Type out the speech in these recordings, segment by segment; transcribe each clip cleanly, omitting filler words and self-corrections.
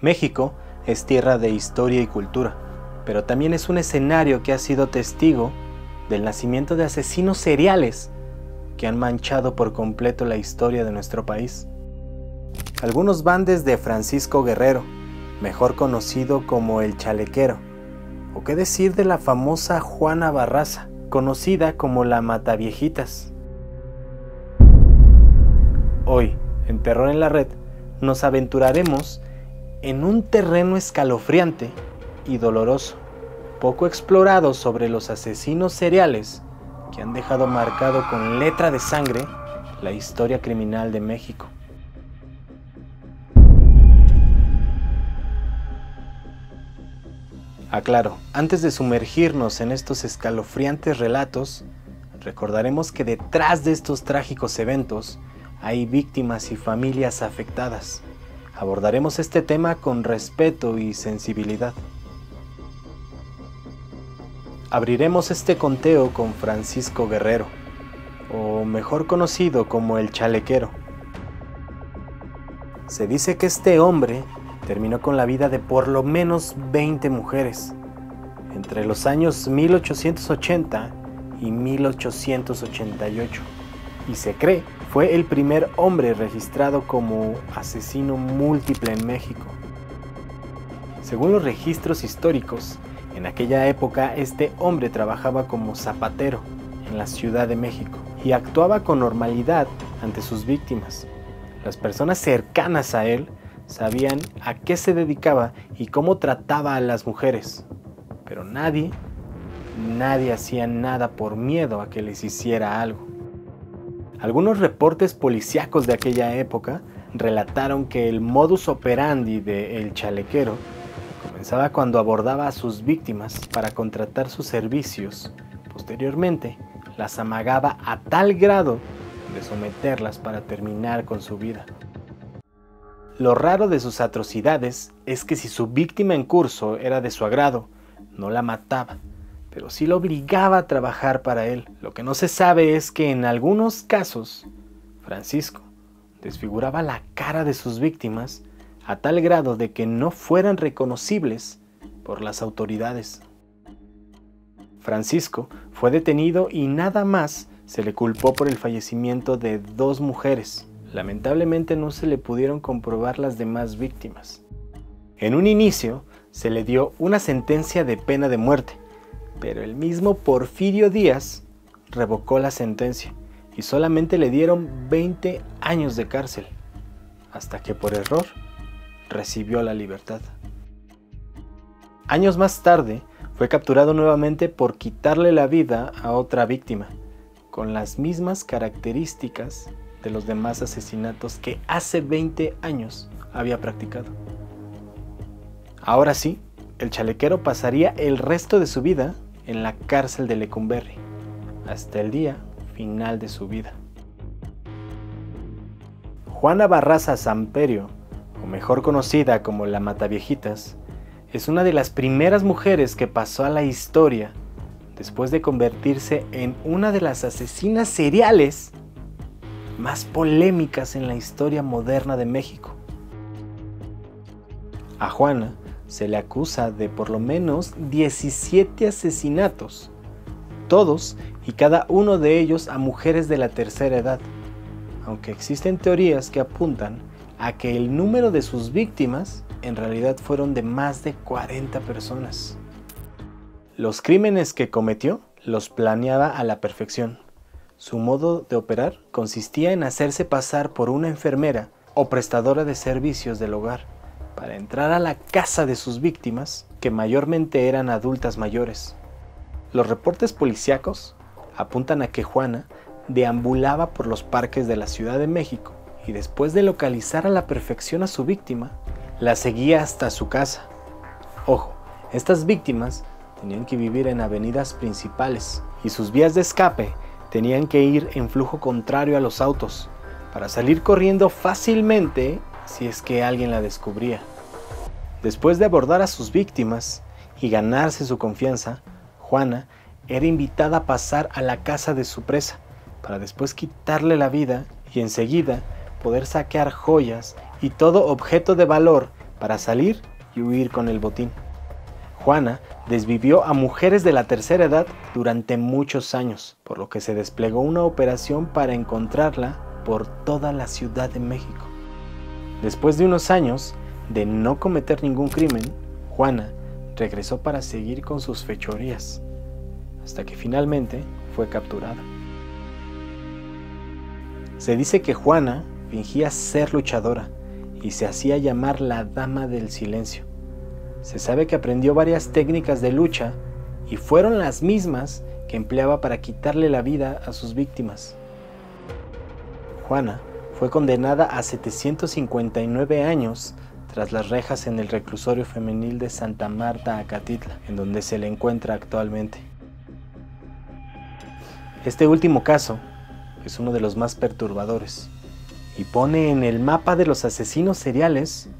México es tierra de historia y cultura, pero también es un escenario que ha sido testigo del nacimiento de asesinos seriales que han manchado por completo la historia de nuestro país. Algunos van desde Francisco Guerrero, mejor conocido como el Chalequero, o qué decir de la famosa Juana Barraza, conocida como la Mataviejitas. Hoy, en Terror en la Red, nos aventuraremos en un terreno escalofriante y doloroso, poco explorado, sobre los asesinos seriales que han dejado marcado con letra de sangre la historia criminal de México. Aclaro, antes de sumergirnos en estos escalofriantes relatos, recordaremos que detrás de estos trágicos eventos hay víctimas y familias afectadas. Abordaremos este tema con respeto y sensibilidad. Abriremos este conteo con Francisco Guerrero, o mejor conocido como el Chalequero. Se dice que este hombre terminó con la vida de por lo menos 20 mujeres, entre los años 1880 y 1888, y se cree fue el primer hombre registrado como asesino múltiple en México. Según los registros históricos, en aquella época este hombre trabajaba como zapatero en la Ciudad de México y actuaba con normalidad ante sus víctimas. Las personas cercanas a él sabían a qué se dedicaba y cómo trataba a las mujeres, pero nadie hacía nada por miedo a que les hiciera algo. Algunos reportes policíacos de aquella época relataron que el modus operandi de El Chalequero comenzaba cuando abordaba a sus víctimas para contratar sus servicios. Posteriormente, las amagaba a tal grado de someterlas para terminar con su vida. Lo raro de sus atrocidades es que si su víctima en curso era de su agrado, no la mataba, pero sí la obligaba a trabajar para él. Lo que no se sabe es que en algunos casos, Francisco desfiguraba la cara de sus víctimas a tal grado de que no fueran reconocibles por las autoridades. Francisco fue detenido y nada más se le culpó por el fallecimiento de 2 mujeres. Lamentablemente no se le pudieron comprobar las demás víctimas. En un inicio se le dio una sentencia de pena de muerte, pero el mismo Porfirio Díaz revocó la sentencia y solamente le dieron 20 años de cárcel, hasta que por error recibió la libertad. Años más tarde fue capturado nuevamente por quitarle la vida a otra víctima, con las mismas características de los demás asesinatos que hace 20 años había practicado. Ahora sí, el Chalequero pasaría el resto de su vida en la cárcel de Lecumberri, hasta el día final de su vida. Juana Barraza Samperio, o mejor conocida como la Mataviejitas, es una de las primeras mujeres que pasó a la historia después de convertirse en una de las asesinas seriales más polémicas en la historia moderna de México. A Juana se le acusa de por lo menos 17 asesinatos, todos y cada uno de ellos a mujeres de la tercera edad, aunque existen teorías que apuntan a que el número de sus víctimas en realidad fueron de más de 40 personas. Los crímenes que cometió los planeaba a la perfección. Su modo de operar consistía en hacerse pasar por una enfermera o prestadora de servicios del hogar para entrar a la casa de sus víctimas, que mayormente eran adultas mayores. Los reportes policíacos apuntan a que Juana deambulaba por los parques de la Ciudad de México y después de localizar a la perfección a su víctima, la seguía hasta su casa. Ojo, estas víctimas tenían que vivir en avenidas principales y sus vías de escape tenían que ir en flujo contrario a los autos para salir corriendo fácilmente si es que alguien la descubría. Después de abordar a sus víctimas y ganarse su confianza, Juana era invitada a pasar a la casa de su presa para después quitarle la vida y enseguida poder saquear joyas y todo objeto de valor para salir y huir con el botín. Juana desvivió a mujeres de la tercera edad durante muchos años, por lo que se desplegó una operación para encontrarla por toda la Ciudad de México. Después de unos años de no cometer ningún crimen, Juana regresó para seguir con sus fechorías, hasta que finalmente fue capturada. Se dice que Juana fingía ser luchadora y se hacía llamar la Dama del Silencio. Se sabe que aprendió varias técnicas de lucha y fueron las mismas que empleaba para quitarle la vida a sus víctimas. Juana fue condenada a 759 años tras las rejas en el reclusorio femenil de Santa Marta, Acatitla, en donde se le encuentra actualmente. Este último caso es uno de los más perturbadores y pone en el mapa de los asesinos seriales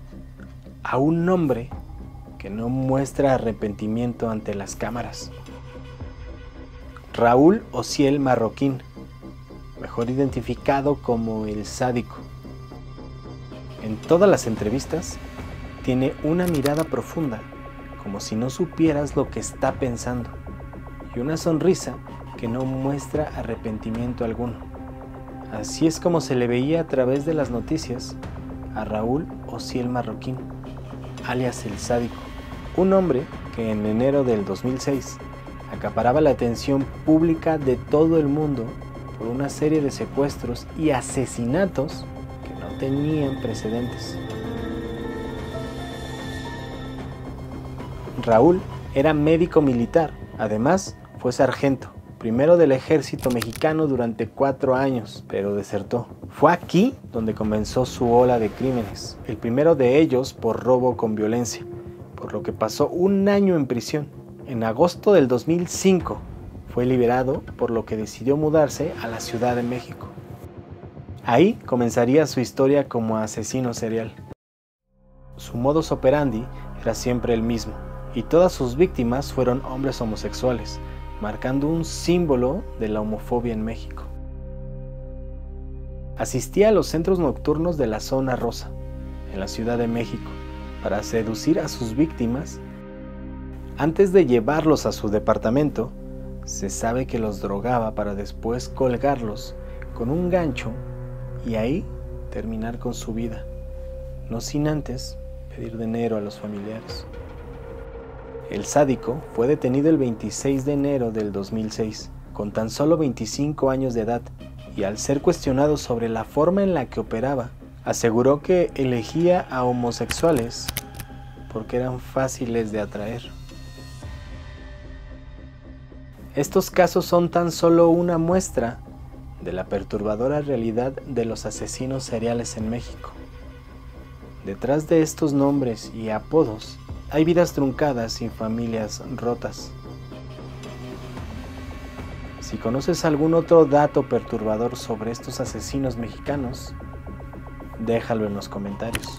a un hombre que no muestra arrepentimiento ante las cámaras. Raúl Ociel Marroquín, mejor identificado como el Sádico. En todas las entrevistas tiene una mirada profunda, como si no supieras lo que está pensando, y una sonrisa que no muestra arrepentimiento alguno. Así es como se le veía a través de las noticias a Raúl Ociel Marroquín, alias el Sádico, un hombre que en enero del 2006 acaparaba la atención pública de todo el mundo por una serie de secuestros y asesinatos que no tenían precedentes. Raúl era médico militar, además fue sargento, primero del ejército mexicano durante 4 años, pero desertó. Fue aquí donde comenzó su ola de crímenes, el primero de ellos por robo con violencia, por lo que pasó 1 año en prisión. En agosto del 2005 fue liberado, por lo que decidió mudarse a la Ciudad de México. Ahí comenzaría su historia como asesino serial. Su modus operandi era siempre el mismo, y todas sus víctimas fueron hombres homosexuales, marcando un símbolo de la homofobia en México. Asistía a los centros nocturnos de la Zona Rosa, en la Ciudad de México, para seducir a sus víctimas. Antes de llevarlos a su departamento, se sabe que los drogaba para después colgarlos con un gancho y ahí terminar con su vida, no sin antes pedir dinero a los familiares. El Sádico fue detenido el 26 de enero del 2006, con tan solo 25 años de edad, y al ser cuestionado sobre la forma en la que operaba, aseguró que elegía a homosexuales porque eran fáciles de atraer. Estos casos son tan solo una muestra de la perturbadora realidad de los asesinos seriales en México. Detrás de estos nombres y apodos hay vidas truncadas y familias rotas. Si conoces algún otro dato perturbador sobre estos asesinos mexicanos, déjalo en los comentarios.